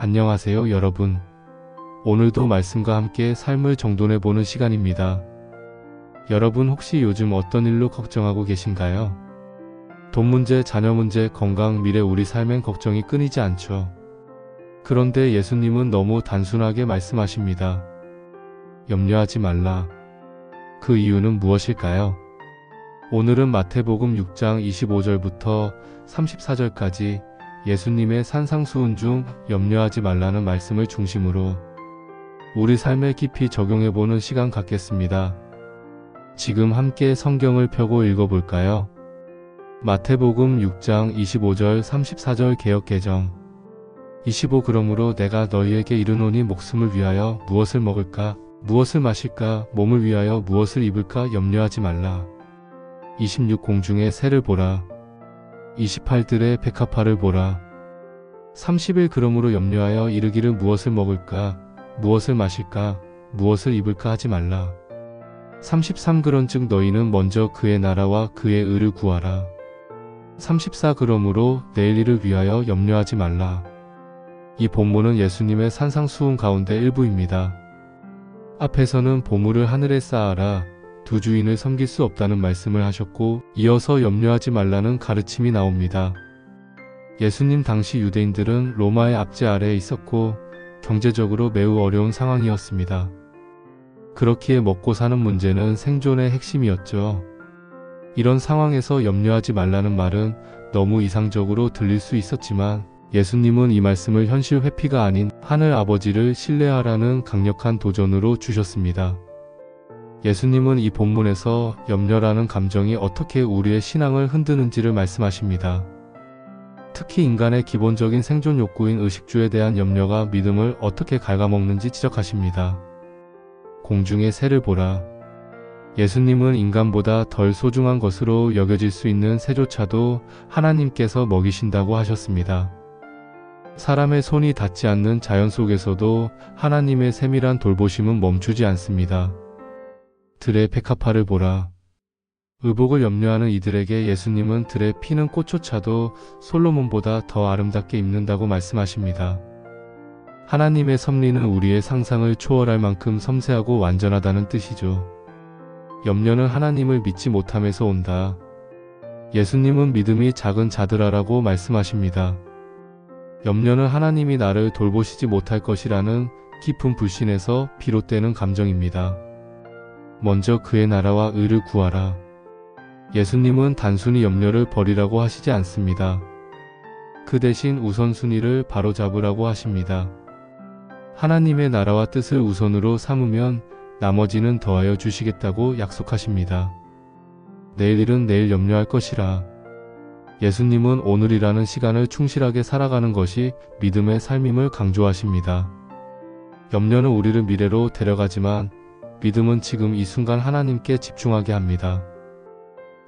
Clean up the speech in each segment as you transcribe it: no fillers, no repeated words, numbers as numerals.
안녕하세요, 여러분. 오늘도 말씀과 함께 삶을 정돈해보는 시간입니다. 여러분 혹시 요즘 어떤 일로 걱정하고 계신가요? 돈 문제, 자녀 문제, 건강, 미래, 우리 삶엔 걱정이 끊이지 않죠. 그런데 예수님은 너무 단순하게 말씀하십니다. 염려하지 말라. 그 이유는 무엇일까요? 오늘은 마태복음 6장 25절부터 34절까지 예수님의 산상수훈 중 염려하지 말라는 말씀을 중심으로 우리 삶에 깊이 적용해보는 시간 갖겠습니다. 지금 함께 성경을 펴고 읽어볼까요? 마태복음 6장 25절 34절 개역개정 25 그러므로 내가 너희에게 이르노니 목숨을 위하여 무엇을 먹을까 무엇을 마실까 몸을 위하여 무엇을 입을까 염려하지 말라. 26 공중의 새를 보라. 28들의 백합화를 보라. 30일 그러므로 염려하여 이르기를 무엇을 먹을까 무엇을 마실까 무엇을 입을까 하지 말라. 33 그런즉 너희는 먼저 그의 나라와 그의 의를 구하라. 34 그러므로 내일 일을 위하여 염려하지 말라. 이 본문은 예수님의 산상수훈 가운데 일부입니다. 앞에서는 보물을 하늘에 쌓아라. 두 주인을 섬길 수 없다는 말씀을 하셨고 이어서 염려하지 말라는 가르침이 나옵니다. 예수님 당시 유대인들은 로마의 압제 아래에 있었고 경제적으로 매우 어려운 상황이었습니다. 그렇기에 먹고 사는 문제는 생존의 핵심이었죠. 이런 상황에서 염려하지 말라는 말은 너무 이상적으로 들릴 수 있었지만 예수님은 이 말씀을 현실 회피가 아닌 하늘 아버지를 신뢰하라는 강력한 도전으로 주셨습니다. 예수님은 이 본문에서 염려라는 감정이 어떻게 우리의 신앙을 흔드는지를 말씀하십니다. 특히 인간의 기본적인 생존 욕구인 의식주에 대한 염려가 믿음을 어떻게 갉아먹는지 지적하십니다. 공중의 새를 보라. 예수님은 인간보다 덜 소중한 것으로 여겨질 수 있는 새조차도 하나님께서 먹이신다고 하셨습니다. 사람의 손이 닿지 않는 자연 속에서도 하나님의 세밀한 돌보심은 멈추지 않습니다. 들의 백합화를 보라. 의복을 염려하는 이들에게 예수님은 들에 피는 꽃조차도 솔로몬보다 더 아름답게 입는다고 말씀하십니다. 하나님의 섭리는 우리의 상상을 초월할 만큼 섬세하고 완전하다는 뜻이죠. 염려는 하나님을 믿지 못함에서 온다. 예수님은 믿음이 작은 자들아라고 말씀하십니다. 염려는 하나님이 나를 돌보시지 못할 것이라는 깊은 불신에서 비롯되는 감정입니다. 먼저 그의 나라와 의를 구하라. 예수님은 단순히 염려를 버리라고 하시지 않습니다. 그 대신 우선순위를 바로잡으라고 하십니다. 하나님의 나라와 뜻을 우선으로 삼으면 나머지는 더하여 주시겠다고 약속하십니다. 내일 일은 내일 염려할 것이라. 예수님은 오늘이라는 시간을 충실하게 살아가는 것이 믿음의 삶임을 강조하십니다. 염려는 우리를 미래로 데려가지만 믿음은 지금 이 순간 하나님께 집중하게 합니다.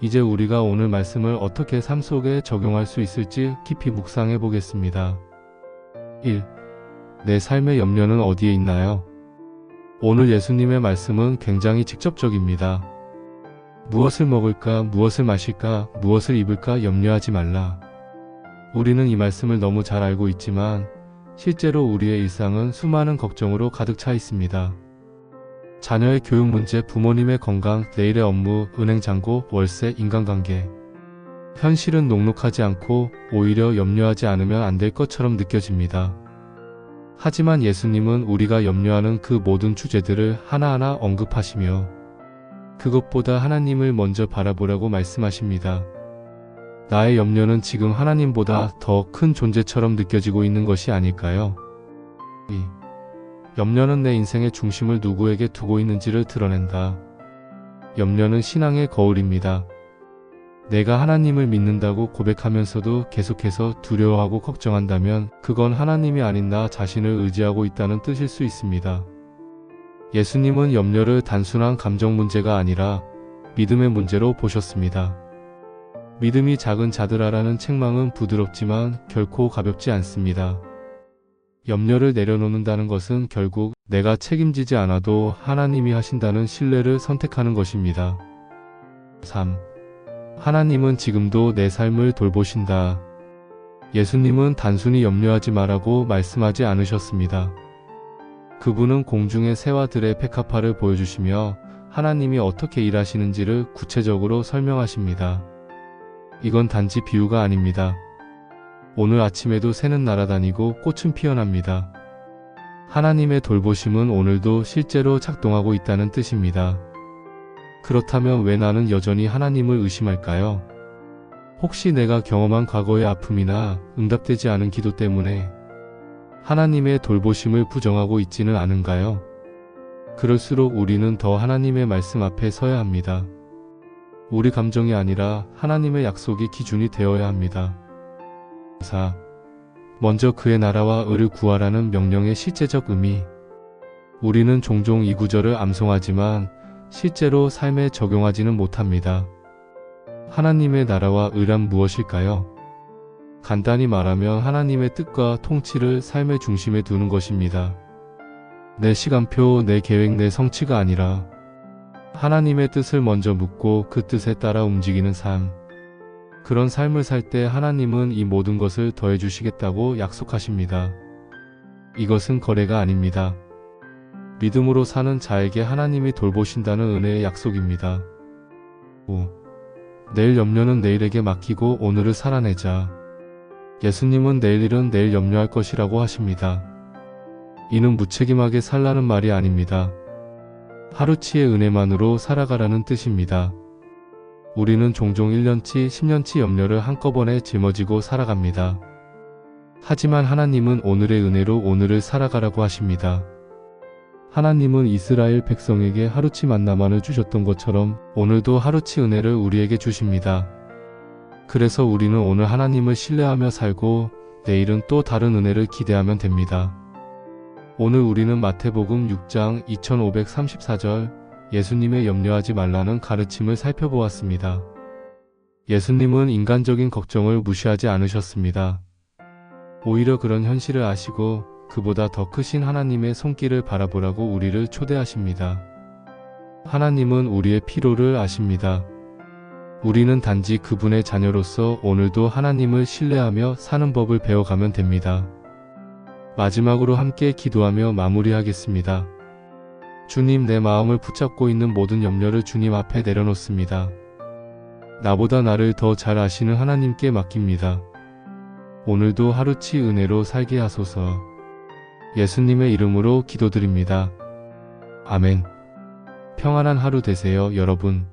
이제 우리가 오늘 말씀을 어떻게 삶 속에 적용할 수 있을지 깊이 묵상해 보겠습니다. 1. 내 삶의 염려는 어디에 있나요? 오늘 예수님의 말씀은 굉장히 직접적입니다. 무엇을 먹을까, 무엇을 마실까, 무엇을 입을까 염려하지 말라. 우리는 이 말씀을 너무 잘 알고 있지만 실제로 우리의 일상은 수많은 걱정으로 가득 차 있습니다. 자녀의 교육 문제, 부모님의 건강, 내일의 업무, 은행 잔고, 월세, 인간관계. 현실은 녹록하지 않고 오히려 염려하지 않으면 안 될 것처럼 느껴집니다. 하지만 예수님은 우리가 염려하는 그 모든 주제들을 하나하나 언급하시며 그것보다 하나님을 먼저 바라보라고 말씀하십니다. 나의 염려는 지금 하나님보다 더 큰 존재처럼 느껴지고 있는 것이 아닐까요? 2. 염려는 내 인생의 중심을 누구에게 두고 있는지를 드러낸다. 염려는 신앙의 거울입니다. 내가 하나님을 믿는다고 고백하면서도 계속해서 두려워하고 걱정한다면 그건 하나님이 아닌 나 자신을 의지하고 있다는 뜻일 수 있습니다. 예수님은 염려를 단순한 감정 문제가 아니라 믿음의 문제로 보셨습니다. 믿음이 작은 자들아라는 책망은 부드럽지만 결코 가볍지 않습니다. 염려를 내려놓는다는 것은 결국 내가 책임지지 않아도 하나님이 하신다는 신뢰를 선택하는 것입니다. 3. 하나님은 지금도 내 삶을 돌보신다. 예수님은 단순히 염려하지 말라고 말씀하지 않으셨습니다. 그분은 공중의 새와들의 백합화를 보여주시며 하나님이 어떻게 일하시는지를 구체적으로 설명하십니다. 이건 단지 비유가 아닙니다. 오늘 아침에도 새는 날아다니고 꽃은 피어납니다. 하나님의 돌보심은 오늘도 실제로 작동하고 있다는 뜻입니다. 그렇다면 왜 나는 여전히 하나님을 의심할까요? 혹시 내가 경험한 과거의 아픔이나 응답되지 않은 기도 때문에 하나님의 돌보심을 부정하고 있지는 않은가요? 그럴수록 우리는 더 하나님의 말씀 앞에 서야 합니다. 우리 감정이 아니라 하나님의 약속이 기준이 되어야 합니다. 4. 먼저 그의 나라와 의를 구하라는 명령의 실제적 의미. 우리는 종종 이 구절을 암송하지만 실제로 삶에 적용하지는 못합니다. 하나님의 나라와 의란 무엇일까요? 간단히 말하면 하나님의 뜻과 통치를 삶의 중심에 두는 것입니다. 내 시간표, 내 계획, 내 성취가 아니라 하나님의 뜻을 먼저 묻고 그 뜻에 따라 움직이는 삶. 그런 삶을 살 때 하나님은 이 모든 것을 더해 주시겠다고 약속하십니다. 이것은 거래가 아닙니다. 믿음으로 사는 자에게 하나님이 돌보신다는 은혜의 약속입니다. 5. 내일 염려는 내일에게 맡기고 오늘을 살아내자. 예수님은 내일 일은 내일 염려할 것이라고 하십니다. 이는 무책임하게 살라는 말이 아닙니다. 하루치의 은혜만으로 살아가라는 뜻입니다. 우리는 종종 1년치, 10년치 염려를 한꺼번에 짊어지고 살아갑니다. 하지만 하나님은 오늘의 은혜로 오늘을 살아가라고 하십니다. 하나님은 이스라엘 백성에게 하루치 만나만을 주셨던 것처럼 오늘도 하루치 은혜를 우리에게 주십니다. 그래서 우리는 오늘 하나님을 신뢰하며 살고 내일은 또 다른 은혜를 기대하면 됩니다. 오늘 우리는 마태복음 6장 2534절 예수님의 염려하지 말라는 가르침을 살펴보았습니다. 예수님은 인간적인 걱정을 무시하지 않으셨습니다. 오히려 그런 현실을 아시고 그보다 더 크신 하나님의 손길을 바라보라고 우리를 초대하십니다. 하나님은 우리의 필요를 아십니다. 우리는 단지 그분의 자녀로서 오늘도 하나님을 신뢰하며 사는 법을 배워가면 됩니다. 마지막으로 함께 기도하며 마무리하겠습니다. 주님, 내 마음을 붙잡고 있는 모든 염려를 주님 앞에 내려놓습니다. 나보다 나를 더 잘 아시는 하나님께 맡깁니다. 오늘도 하루치 은혜로 살게 하소서. 예수님의 이름으로 기도드립니다. 아멘. 평안한 하루 되세요, 여러분.